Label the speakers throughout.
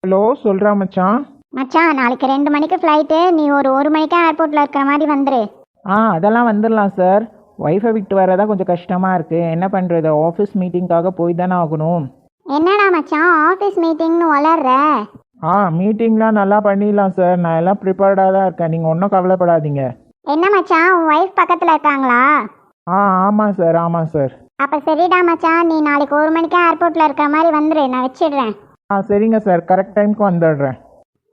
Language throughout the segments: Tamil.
Speaker 1: ஹலோ சொல்கிறா மச்சான்.
Speaker 2: மச்சான் நாளைக்கு 2 மணிக்கு ஃப்ளைட்டு, நீ ஒரு மணிக்கு ஏர்போர்ட்டில் இருக்கிற மாதிரி வந்துரு.
Speaker 1: அதெல்லாம் வந்துடலாம் சார். ஒய்ஃபை விட்டு வரதான் கொஞ்சம் கஷ்டமாக இருக்குது. என்ன பண்ணுறது, ஆஃபீஸ் மீட்டிங்காக போய் தானே ஆகணும்.
Speaker 2: என்னடா மச்சான் ஆஃபீஸ் மீட்டிங்னு வளர்ற?
Speaker 1: மீட்டிங்லாம் நல்லா பண்ணிடலாம் சார். நான் எல்லாம் ப்ரிப்பேர்டாக தான் இருக்கேன். நீங்கள் ஒன்றும் கவலைப்படாதீங்க.
Speaker 2: என்ன மச்சான் உன் ஒய்ஃப் பக்கத்தில் இருக்காங்களா?
Speaker 1: ஆமாம் சார், ஆமாம் சார்.
Speaker 2: அப்போ சரிடா மச்சான், நீ நாளைக்கு 1 மணிக்கு ஏர்போர்ட்டில் இருக்கிற மாதிரி வந்துரு, நான் வச்சிடுறேன்.
Speaker 1: சரிங்க சார், கரெக்ட் டைமுக்கு வந்துடுறேன்.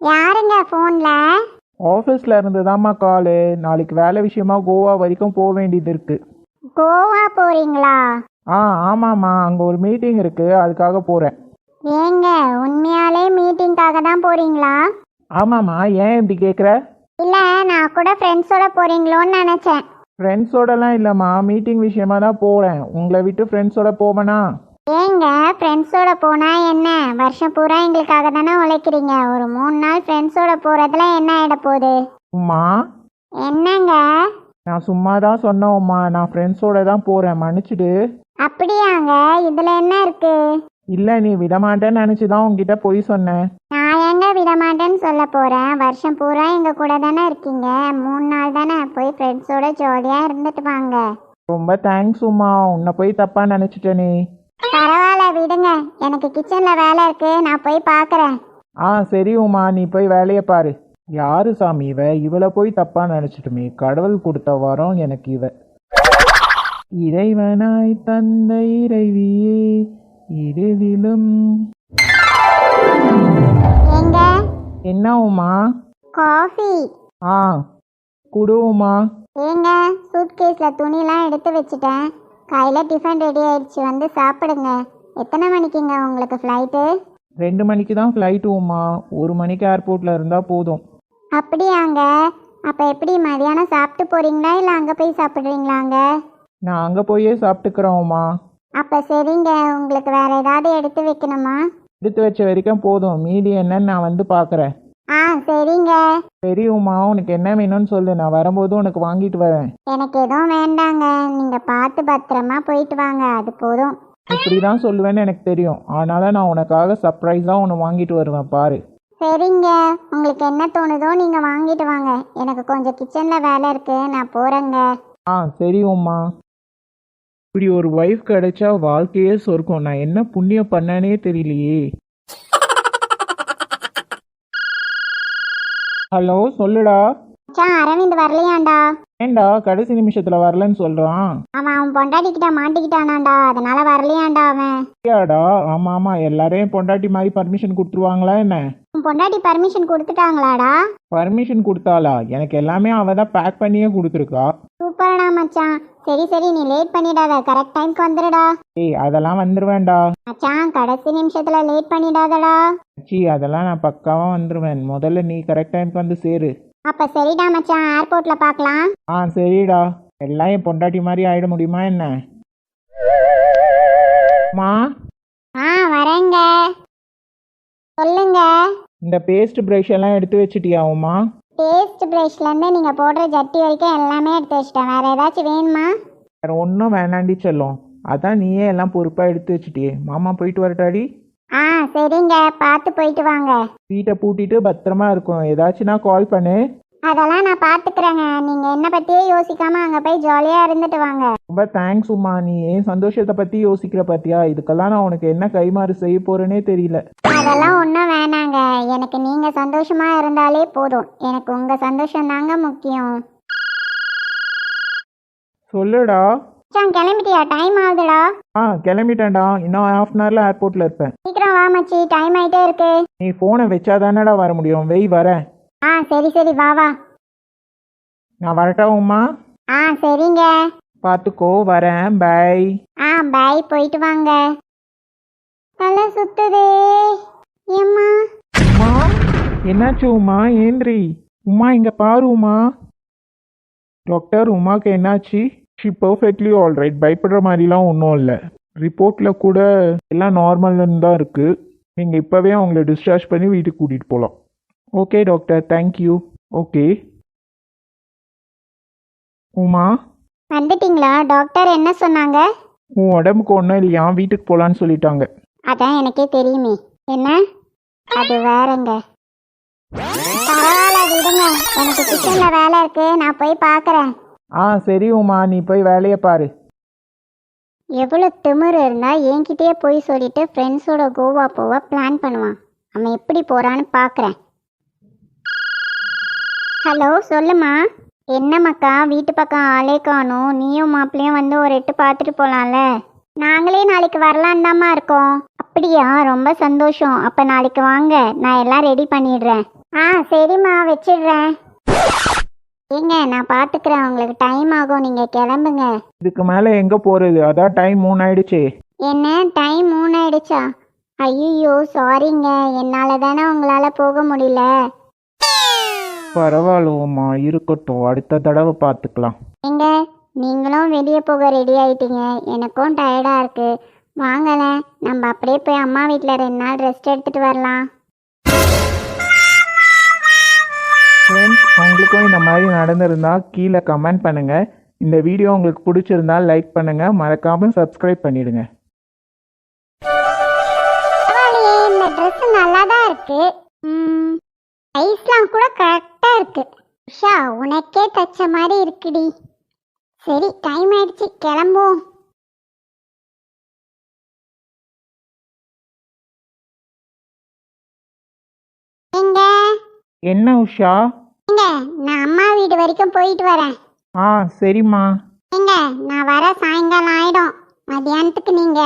Speaker 2: யாருங்க ஃபோனில்?
Speaker 1: ஆஃபீஸில் இருந்து தாம்மா காலு. நாளைக்கு வேலை விஷயமா கோவா வரைக்கும் போக வேண்டியது இருக்குது.
Speaker 2: கோவா போறீங்களா?
Speaker 1: ஆமாம்மா, அங்கே ஒரு மீட்டிங் இருக்குது, அதுக்காக போகிறேன்.
Speaker 2: ஏங்க உண்மையாலே மீட்டிங்காக தான் போறீங்களா?
Speaker 1: ஆமாம்மா, ஏன் இப்படி கேட்குற?
Speaker 2: இல்லை நான் கூட ஃப்ரெண்ட்ஸோட போறீங்களோன்னு நினச்சேன்.
Speaker 1: ஃப்ரெண்ட்ஸோடலாம் இல்லைம்மா, மீட்டிங் விஷயமா தான் போகிறேன். உங்களை விட்டு ஃப்ரெண்ட்ஸோட போவேனா?
Speaker 2: ஏங்க ஃப்ரெண்ட்ஸோட போனால் என்ன, வருஷம் பூரா எங்களுக்காக தானே உழைக்கிறீங்க. ஒரு 3 நாள் ஃப்ரெண்ட்ஸோட போகிறதுல என்ன ஆகிட போகுது?
Speaker 1: உம்மா,
Speaker 2: என்னங்க?
Speaker 1: நான் சும்மா தான் சொன்னேன் உம்மா. நான் ஃப்ரெண்ட்ஸோட தான் போகிறேன், மன்னிச்சிடு.
Speaker 2: அப்படியாங்க, இதில் என்ன இருக்கு?
Speaker 1: இல்லை, நீ விடமாட்டேன்னு நினச்சி தான் உங்ககிட்ட போய் சொன்னேன்.
Speaker 2: நான் ஏங்க விடமாட்டேன்னு சொல்ல போகிறேன். வருஷம் பூரா எங்கள் கூட தானே இருக்கீங்க, 3 நாள் தானே, போய் ஃப்ரெண்ட்ஸோட ஜாலியாக இருந்துட்டு வாங்க.
Speaker 1: ரொம்ப தேங்க்ஸ் உம்மா, உன்னை போய் தப்பாக நினச்சிட்டேனே.
Speaker 2: பரவாயில்ல விடுங்க, எனக்கு கிச்சனில் வேலை இருக்கு, நான் போய் பார்க்குறேன்.
Speaker 1: சரி உம்மா, நீ போய் வேலையை பாரு. யாரு சாமி இவளை போய் தப்பாக நினச்சிட்டுமே. கடவுள் கொடுத்த வரோம் எனக்கு இவ. இறைவனாய் தந்த இறைவியே இறுதிலும்.
Speaker 2: எங்க?
Speaker 1: என்ன உமா?
Speaker 2: காஃபி.
Speaker 1: குடு உமா.
Speaker 2: ஏங்க சூட்கேஸில் துணிலாம் எடுத்து வச்சுட்டேன், காலையில் டிஃபன் ரெடி ஆயிடுச்சு, வந்து சாப்பிடுங்க. எத்தனை மணிக்குங்க உங்களுக்கு ஃப்ளைட்டு?
Speaker 1: 2 மணிக்கு தான் ஃப்ளைட்டு உமா. 1 மணிக்கு ஏர்போர்ட்டில் இருந்தால் போதும்.
Speaker 2: அப்படியாங்க, அப்போ எப்படி மதியானம் சாப்பிட்டு போகிறீங்களா இல்லை அங்கே போய் சாப்பிட்றீங்களாங்க?
Speaker 1: நான் அங்கே போயே சாப்பிட்டுக்கிறேன் உமா.
Speaker 2: அப்போ சரிங்க, உங்களுக்கு வேறு ஏதாவது எடுத்து வைக்கணுமா?
Speaker 1: எடுத்து வச்ச வரைக்கும் போதும், மீதி என்னன்னு நான் வந்து பார்க்குறேன்.
Speaker 2: சரிங்க.
Speaker 1: சரி உமா, உனக்கு என்ன வேணும்னு சொல்லு, நான் வரும்போது உனக்கு வாங்கிட்டு வரேன்.
Speaker 2: எனக்கு எதுவும் வேண்டாங்க, நீங்கள் பார்த்து பத்திரமா போயிட்டு வாங்க, அது போதும்.
Speaker 1: இப்படி தான் சொல்லுவேன்னு எனக்கு தெரியும், அதனால நான் உனக்காக சர்ப்ரைஸாக ஒன்று வாங்கிட்டு வருவேன் பாரு.
Speaker 2: சரிங்க, உங்களுக்கு என்ன தோணுதோ நீங்கள் வாங்கிட்டு வாங்க. எனக்கு கொஞ்சம் கிச்சனில் வேலை இருக்குது, நான் போகிறேங்க.
Speaker 1: சரி உமா. இப்படி ஒரு ஒய்ஃப் கிடைச்சா வாழ்க்கையே சொர்க்கம். நான் என்ன புண்ணியம் பண்ணனே தெரியலையே. ஹலோ சொல்லுடா.
Speaker 2: அரவிந்த் வரலையாண்டா?
Speaker 1: ஏண்டா கடைசி நிமிஷத்துல வரலன்னு சொல்றான்?
Speaker 2: அவன் பொண்டாட்டிக்கிட்ட மாட்டிக்கிட்டானாண்டா, அதனால வரலையாண்டா அவன்.
Speaker 1: ஆமா ஆமா, எல்லாரையும் பொண்டாட்டி மாதிரி பர்மிஷன் கொடுத்துருவாங்களா என்ன?
Speaker 2: பொண்டாட்டி பர்மிஷன் கொடுத்துட்டாங்களாடா?
Speaker 1: பர்மிஷன் கொடுத்தாளா? எனக்கு எல்லாமே அவ தான் பேக் பண்ணியே கொடுத்துருக்கா.
Speaker 2: சூப்பர்டா மச்சான். சரி சரி, நீ லேட் பண்ணிடாத, கரெக்ட் டைம்க்கு வந்துடுடா.
Speaker 1: அதெல்லாம் வந்துருவேன்டா
Speaker 2: மச்சான், கடைசி நிமிஷத்துல லேட் பண்ணிடாதடா.
Speaker 1: அதெல்லாம் நான் பக்காவா வந்துருவேன். முதல்ல நீ கரெக்ட் டைம்க்கு வந்து சேரு.
Speaker 2: அப்ப சரிடா மச்சான், ஏர்போர்ட்ல பார்க்கலாம்.
Speaker 1: சரிடா. எல்லாம் என் பொண்டாட்டி மாதிரி ஆயிட முடியுமா என்ன? மா.
Speaker 2: வரேங்க. சொல்லுங்க.
Speaker 1: இந்த பேஸ்ட் பிரஷ் எல்லாம் எடுத்து வச்சிட்டியா உமா?
Speaker 2: பேஸ்ட் பிரஷ்ல இருந்து நீங்க போடுற ஜட்டி வரைக்கும் எல்லாமே எடுத்து வச்சிட்டேன். வேற ஏதாச்சும் வேணுமா?
Speaker 1: வேற ஒன்றும் வேணாண்டி செல்லும். அதான் நீயே எல்லாம் பொறுப்பா எடுத்து வச்சிட்டியே. மாமா போயிட்டு வரட்டாடி.
Speaker 2: சரிங்க, பார்த்து போயிட்டு வாங்க.
Speaker 1: வீட்டை பூட்டிட்டு பத்திரமா இருக்கும். ஏதாச்சும்னா கால் பண்ணு.
Speaker 2: அதெல்லாம் நான் பார்த்துக்கிறேங்க, நீங்க என்ன பத்தியே யோசிக்காம அங்க போய் ஜாலியா இருந்துட்டு வாங்க.
Speaker 1: ரொம்ப தேங்க்ஸ் உமா. நீ ஏன் சந்தோஷத்தை பத்தி யோசிக்கிற பாத்தியா? இதுக்கெல்லாம் நான் உனக்கு என்ன கைமாறு செய்ய போறேனே தெரியல.
Speaker 2: அதெல்லாம் ஒன்றும் வேணாங்க, எனக்கு நீங்க சந்தோஷமா இருந்தாலே போதும். எனக்கு உங்க சந்தோஷம் தாங்க முக்கியம்.
Speaker 1: சொல்லுடா.
Speaker 2: கிளம்பிட்டியா? டைம் ஆகுதுடா.
Speaker 1: கிளம்பிட்டேன்டா. இன்னும் 1/2 அன் ஹவர்ல ஏர்போர்ட்ல இருப்பேன்.
Speaker 2: சீக்கிரம் வா மச்சி, டைம் ஆயிட்டே இருக்கு.
Speaker 1: நீ போனை வச்சாதானடா வர முடியும். வெய் வரேன்.
Speaker 2: சரி சரி, வா வா.
Speaker 1: நான் வரட்டா உமா?
Speaker 2: சரிங்க.
Speaker 1: பார்த்துக்கோ, வரேன். பை.
Speaker 2: பை, போயிட்டு வாங்க. தலை சுத்துதே ஏம்மா.
Speaker 1: உமா, என்னாச்சு உமா? ஏந்திரி உமா, இங்க பாரு உமா. டாக்டர், உமாக்கு என்னாச்சு? She perfectly alright. பயப்படுற மாதிரிலாம் ஒன்றும் இல்லை. ரிப்போர்ட்டில் கூட எல்லாம் நார்மல்னு தான் இருக்குது. நீங்கள் இப்போவே அவங்கள டிஸ்சார்ஜ் பண்ணி வீட்டுக்கு கூட்டிகிட்டு போகலாம். Okay doctor, thank you. Okay Uma.
Speaker 2: வந்துட்டீங்களா? டாக்டர் என்ன சொன்னாங்க?
Speaker 1: உன் உடம்புக்கு ஒன்றும் இல்லையா, வீட்டுக்கு போகலான்னு சொல்லிட்டாங்க.
Speaker 2: அதான் எனக்கே தெரியுமே. என்ன அது வேறங்க. பரவாயில்ல விடுங்க, எனக்கு கிச்சன்ல வேலை இருக்கு, நான் போய் பார்க்கறேன்.
Speaker 1: சரி உமா, நீ போய் வேலையை பாரு.
Speaker 2: எவ்வளோ திமிரு இருந்தா என்கிட்டயே போய் சொல்லிட்டு ஃப்ரெண்ட்ஸோட கோவா போக பிளான் பண்ணுவான். அவன் எப்படி போறான்னு பார்க்கறேன். ஹலோ, சொல்லுமா. என்னம்மாக்கா, வீட்டு பக்கம் ஆளே காணும். நீயும் மாப்பிள்ளையும் வந்து ஒரு எட்டு பார்த்துட்டு போகலாம்ல. நாங்களே நாளைக்கு வரலான்னு தாம்மா இருக்கோம். அப்படியா, ரொம்ப சந்தோஷம். அப்போ நாளைக்கு வாங்க, நான் எல்லாம் ரெடி பண்ணிடுறேன். சரிம்மா, வச்சிடுறேன். ஏங்க, நான் பார்த்துக்கிறேன், உங்களுக்கு டைம் ஆகும், நீங்கள் கிளம்புங்க.
Speaker 1: இதுக்கு மேலே எங்கே போகிறது? அதான் டைம் 3 ஆயிடுச்சு.
Speaker 2: என்ன டைம் 3 ஆயிடுச்சா? ஐயோ சாரிங்க, என்னால் தானே உங்களால் போக முடியல.
Speaker 1: பரவாயில்ல உமா, இருக்கட்டும், அடுத்த தடவை பார்த்துக்கலாம்.
Speaker 2: எங்க நீங்களும் வெளியே போக ரெடி ஆயிட்டீங்க, எனக்கும் டயர்டாக இருக்கு. வாங்கலேன், நம்ம அப்படியே போய் அம்மா வீட்டில் 2 நாள் ரெஸ்ட் எடுத்துட்டு வரலாம்.
Speaker 1: ஃப்ரெண்ட்ஸ், உங்களுக்கும் இந்த மாதிரி நடந்திருந்தா கீழே கமெண்ட் பண்ணுங்கள். இந்த வீடியோ உங்களுக்கு பிடிச்சிருந்தா லைக் பண்ணுங்கள், மறக்காமல் சப்ஸ்கிரைப் பண்ணிடுங்க.
Speaker 2: இந்த ட்ரெஸ் நல்லா தான் இருக்கு. சைஸ்லாம் கூட கரெக்டாக இருக்கு. உஷா, உனக்கே தச்ச மாதிரி இருக்குடி. சரி, டைம் ஆயிடுச்சு, கிளம்புவோம். எங்க
Speaker 1: என்ன உஷா?
Speaker 2: எங்க நான் அம்மா வீடு வரைக்கும் போயிட்டு வரேன்.
Speaker 1: சரிம்மா.
Speaker 2: எங்க நான் வர சாயங்காலம் ஆயிடும். மதியானத்துக்கு நீங்க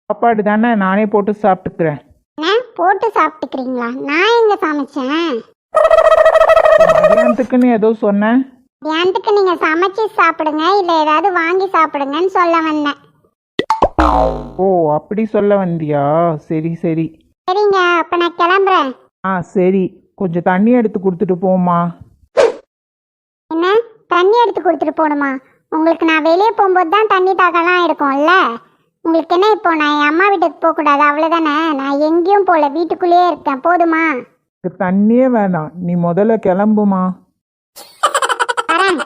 Speaker 1: சாப்பாடு தானே, நானே போட்டு சாப்பிட்டுக்கிறேன்.
Speaker 2: என்ன போட்டு சாப்பிட்டுக்கிறீங்களா? நான் எங்க சமைச்சேன்?
Speaker 1: மதியானத்துக்குன்னு ஏதோ சொன்னேன்.
Speaker 2: மதியானத்துக்கு நீங்க சமைச்சு சாப்பிடுங்க, இல்லை ஏதாவது வாங்கி சாப்பிடுங்கன்னு சொல்ல வந்தேன்.
Speaker 1: ஓ, அப்படி சொல்ல வந்தியா? சரி சரி.
Speaker 2: சரிங்க, அப்ப நான் கிளம்புறேன்.
Speaker 1: சரி, கொஞ்சம் தண்ணி எடுத்து கொடுத்துட்டு போம்மா.
Speaker 2: என்ன தண்ணி எடுத்து கொடுத்துட்டு போகணுமா? உங்களுக்கு நான் வெளியே போகும்போது தான் தண்ணி தாகலாம் இருக்கும்ல. உங்களுக்கு என்ன, இப்போ நான் என் அம்மா வீட்டுக்கு போகக்கூடாது அவ்வளோதானே? நான் எங்கேயும் போகல, வீட்டுக்குள்ளேயே இருக்கேன், போதுமா?
Speaker 1: தண்ணியே வேணாம், நீ முதல்ல கிளம்புமா.
Speaker 2: வரேன்.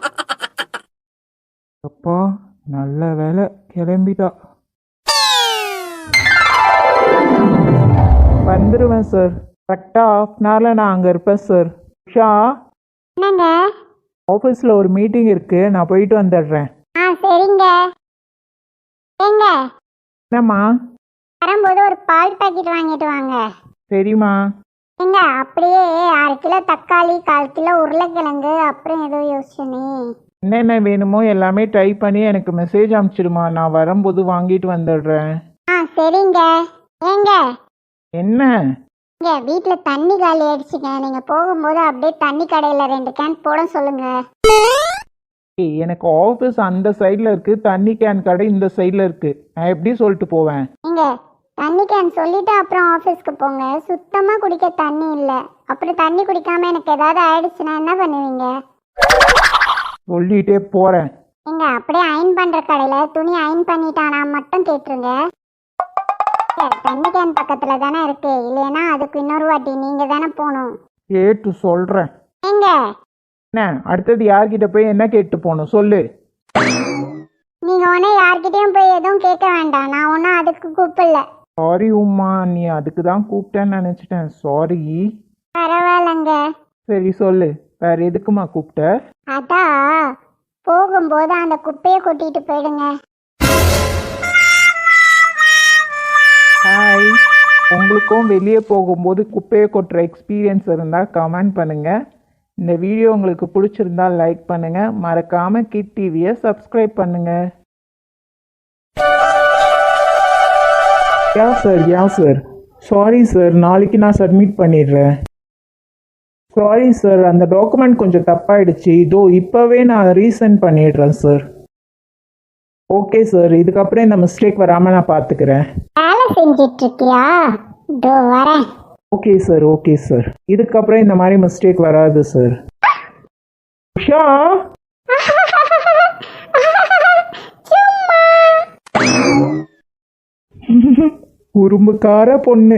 Speaker 1: அப்பா, நல்ல வேலை, கிளம்பிட்டா. வந்துடுவேன் சார், கரெக்டாக 1/2 அன் ஹவரில் நான் அங்கே இருப்பேன் சார். உஷா,
Speaker 2: என்னங்க?
Speaker 1: ஆஃபீஸில் ஒரு மீட்டிங் இருக்குது, நான் போயிட்டு வந்துடுறேன்.
Speaker 2: சரிங்க. ஏங்க,
Speaker 1: என்னம்மா?
Speaker 2: வரும்போது ஒரு பால் பாக்கெட் வாங்கிட்டு வாங்க.
Speaker 1: சரிம்மா.
Speaker 2: ஏங்க, அப்படியே 6 கிலோ தக்காளி, 1/4 கிலோ உருளைக்கிழங்கு, அப்புறம் ஏதோ யோசனை.
Speaker 1: என்னென்ன வேணுமோ எல்லாமே ட்ரை பண்ணி எனக்கு மெசேஜ் அனுப்பிச்சிடுமா, நான் வரும்போது வாங்கிட்டு வந்துடுறேன்.
Speaker 2: சரிங்க. ஏங்க,
Speaker 1: என்ன?
Speaker 2: இங்க வீட்டில் தண்ணி காலி ஆயிடுச்சுங்க, நீங்கள் போகும்போது அப்படியே தண்ணி கடையில் 2 கேன் போட சொல்லுங்க.
Speaker 1: எனக்கு ஆஃபீஸ் அந்த சைடில் இருக்குது, தண்ணி கேன் கடை இந்த சைடில் இருக்குது, நான் எப்படி சொல்லிட்டு போவேன்?
Speaker 2: நீங்கள் தண்ணி கேன் சொல்லிவிட்டு அப்புறம் ஆஃபீஸ்க்கு போங்க. சுத்தமாக குடிக்க தண்ணி இல்லை. அப்புறம் தண்ணி குடிக்காமல் எனக்கு ஏதாவது ஆயிடுச்சுன்னா என்ன பண்ணுவீங்க?
Speaker 1: சொல்லிகிட்டே போகிறேன்.
Speaker 2: நீங்கள் அப்படியே அயன் பண்ணுற கடையில் துணி அயன் பண்ணிட்டானா மட்டும் கேட்டுருங்க. தண்ணி கேன் பக்கத்தில் தானே இருக்குது, இல்லைன்னா அதுக்கு இன்னொரு வாட்டி நீங்கள் தானே போகணும்.
Speaker 1: கேட்டு சொல்கிறேன்.
Speaker 2: எங்க
Speaker 1: என்ன அடுத்தது யார்கிட்ட போய் என்ன கேட்டு போகணும் சொல்லு.
Speaker 2: நீங்கள் ஒன்றும் யார்கிட்டயும் போய் எதுவும் கேட்க வேண்டாம், நான் ஒன்றும் அதுக்கு கூப்பிடல.
Speaker 1: சாரி உமா, நீ அதுக்கு தான் கூப்பிட்டேன்னு நினச்சிட்டேன், சாரி.
Speaker 2: பரவாயில்லைங்க.
Speaker 1: சரி சொல்லு, வேற எதுக்குமா கூப்பிட்ட?
Speaker 2: அதான் போகும்போது அந்த குப்பையை கொட்டிட்டு போயிடுங்க.
Speaker 1: ஹாய், உங்களுக்கும் வெளியே போகும்போது குப்பையை கொட்டுற எக்ஸ்பீரியன்ஸ் இருந்தால் கமெண்ட் பண்ணுங்கள். இந்த வீடியோ உங்களுக்கு பிடிச்சிருந்தா லைக் பண்ணுங்கள், மறக்காமல் கிட் டிவியை சப்ஸ்கிரைப் பண்ணுங்கள். யா சார் சாரி சார், நாளைக்கு நான் சப்மிட் பண்ணிடுறேன். சாரி சார், அந்த டாக்குமெண்ட் கொஞ்சம் தப்பாயிடுச்சு, இதோ இப்போவே நான் ரீசெண்ட் பண்ணிடுறேன் சார். ஓகே சார், இதுக்கப்புறம் இந்த மிஸ்டேக் வராமல் நான் பார்த்துக்கிறேன்.
Speaker 2: வேலை செஞ்சிட்டு இருக்கியா? இதோ வரேன்.
Speaker 1: ஓகே சார், இதுக்கப்புறம் இந்த மாதிரி மிஸ்டேக் வராது சார். உஷா, உரும்புக்கார பொண்ணு.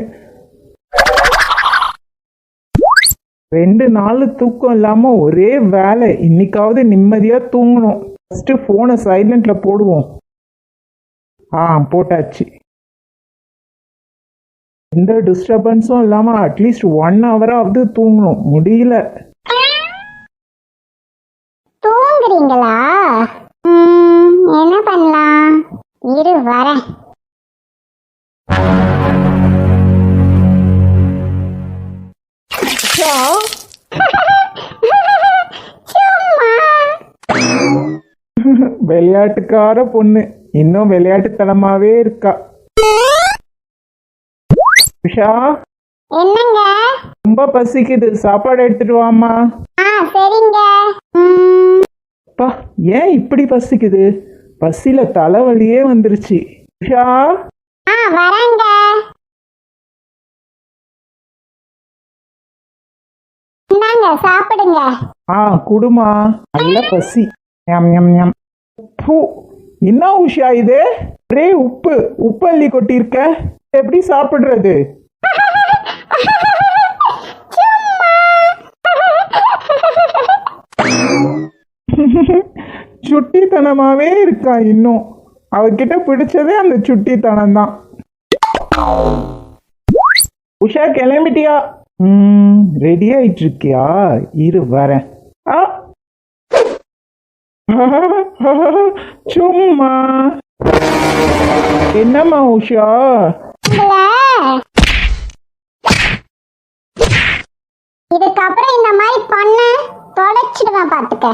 Speaker 1: 2 நாள் தூக்கம் இல்லாமல் ஒரே வேலை, இன்னைக்காவது நிம்மதியாக தூங்கணும். ஃபஸ்ட்டு ஃபோனை சைலண்டில் போடுவோம். போட்டாச்சு. எந்த டிஸ்டர்பன்ஸும் இல்லாமல் அட்லீஸ்ட் 1 ஹவராவது தூங்கணும். முடியல.
Speaker 2: தூங்குறீங்களா? என்ன பண்ணலாம், இரு வரேன்.
Speaker 1: விளையாட்டுக்கார பொண்ணு இன்னும் விளையாட்டுத்தனமாவே இருக்கா. உஷா,
Speaker 2: என்னங்க?
Speaker 1: ரொம்ப பசிக்குது, சாப்பாடு எடுத்துட்டு வாமா.
Speaker 2: சரிங்க.
Speaker 1: அப்பா, ஏன் இப்படி பசிக்குது? பசியில தலைவலியே வந்துருச்சு. உஷா,
Speaker 2: வரேங்க. இந்தாங்க சாப்பிடுங்க.
Speaker 1: குடுமா. நல்ல பசி. ஞம் ஞம் ஞம். பூ, என்ன உஷா இது? ஒரே உப்பு அள்ளி கொட்டியிருக்க. எப்படி சாப்பிடுறது? சுட்டித்தனமாவே இருக்கா இன்னும். அவகிட்ட பிடிச்சதே அந்த சுட்டித்தனம் தான். உஷா, கிளம்பிட்டியா? ரெடி ஆயிட்டு இருக்கியா? இரு வரேன். சும்மா. என்னம்மா உஷா?
Speaker 2: இதுக்கப்புறம் இந்த மாதிரி பண்ண தொலைச்சிடுவேன் பாத்துக்க.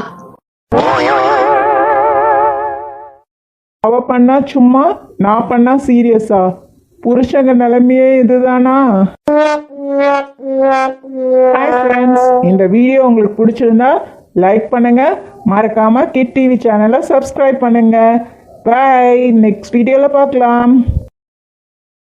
Speaker 1: அவ பண்ணா சும்மா, நான் பண்ணா சீரியஸா? புருஷங்க நிலைமையே இதுதானா? ஹாய் ஃப்ரெண்ட்ஸ், இந்த வீடியோ உங்களுக்கு பிடிச்சிருந்தா லைக் பண்ணுங்க, மறக்காம கிட் டிவி சேனலை சப்ஸ்கிரைப் பண்ணுங்க. பை, நெக்ஸ்ட் வீடியோவில் பார்க்கலாம்.